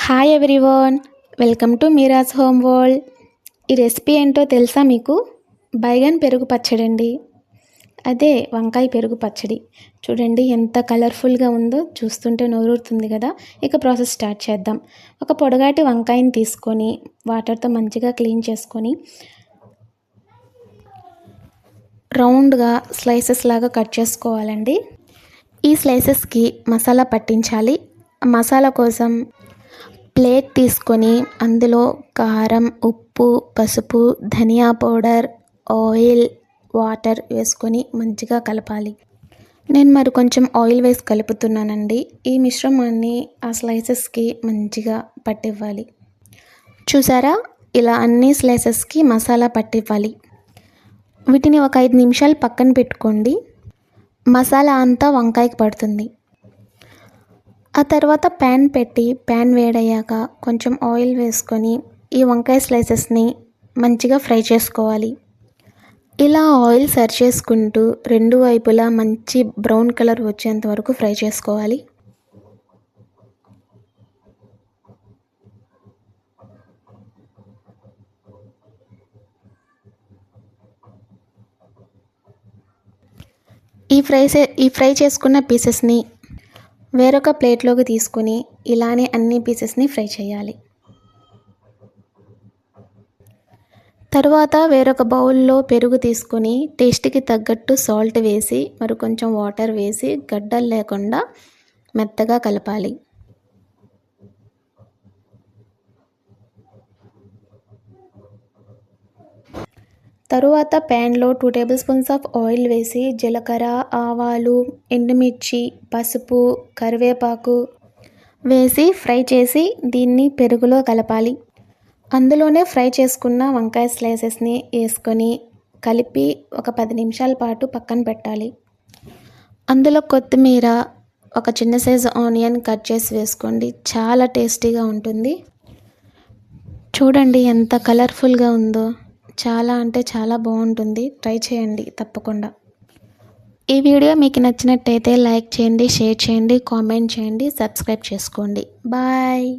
Hi everyone, welcome to Meera's home world. ఈ recipe ఏంటో తెలుసా మీకు? బైగన్ పెరుగు పచ్చడి అండి. అదే వంకాయ పెరుగు పచ్చడి. చూడండి ఎంత కలర్ఫుల్గా ఉందో, చూస్తుంటే నోరూరుతుంది కదా. ఇక ప్రాసెస్ స్టార్ట్ చేద్దాం. ఒక పొడగాటి వంకాయని తీసుకొని వాటర్తో మంచిగా క్లీన్ చేసుకొని రౌండ్గా స్లైసెస్ లాగా కట్ చేసుకోవాలండి. ఈ స్లైసెస్కి మసాలా పట్టించాలి. మసాలా కోసం ప్లేట్ తీసుకొని అందులో కారం, ఉప్పు, పసుపు, ధనియా పౌడర్, ఆయిల్, వాటర్ వేసుకొని మంచిగా కలపాలి. నేను మరి కొంచెం ఆయిల్ వేసి కలుపుతున్నానండి. ఈ మిశ్రమాన్ని ఆ స్లైసెస్కి మంచిగా పట్టివ్వాలి. చూసారా, ఇలా అన్ని స్లైసెస్కి మసాలా పట్టివ్వాలి. వీటిని ఒక 5 నిమిషాలు పక్కన పెట్టుకోండి. మసాలా అంతా వంకాయకి పడుతుంది. ఆ తర్వాత ప్యాన్ పెట్టి ప్యాన్ వేడయ్యాక కొంచెం ఆయిల్ వేసుకొని ఈ వంకాయ స్లైసెస్ని మంచిగా ఫ్రై చేసుకోవాలి. ఇలా ఆయిల్ సర్వ్ చేసుకుంటూ రెండు వైపులా మంచి బ్రౌన్ కలర్ వచ్చేంత వరకు ఫ్రై చేసుకోవాలి. ఈ ఫ్రై చేసుకున్న పీసెస్ని వేరొక ప్లేట్లోకి తీసుకొని ఇలానే అన్ని పీసెస్ని ఫ్రై చేయాలి. తర్వాత వేరొక బౌల్లో పెరుగు తీసుకొని టేస్ట్కి తగ్గట్టు సాల్ట్ వేసి మరి కొంచెం వాటర్ వేసి గడ్డలు లేకుండా మెత్తగా కలపాలి. తరువాత ప్యాన్లో 2 టేబుల్ స్పూన్స్ ఆఫ్ ఆయిల్ వేసి జీలకర్ర, ఆవాలు, ఎండుమిర్చి, పసుపు, కరివేపాకు వేసి ఫ్రై చేసి దీన్ని పెరుగులో కలపాలి. అందులోనే ఫ్రై చేసుకున్న వంకాయ స్లైసెస్ని వేసుకొని కలిపి ఒక 10 నిమిషాల పాటు పక్కన పెట్టాలి. అందులో కొత్తిమీర, ఒక చిన్న సైజు ఆనియన్ కట్ చేసి వేసుకోండి. చాలా టేస్టీగా ఉంటుంది. చూడండి ఎంత కలర్ఫుల్గా ఉందో. చాలా అంటే చాలా బాగుంటుంది. ట్రై చేయండి తప్పకుండా. ఈ వీడియో మీకు నచ్చినట్టయితే లైక్ చేయండి, షేర్ చేయండి, కామెంట్ చేయండి, సబ్స్క్రైబ్ చేసుకోండి. బాయ్.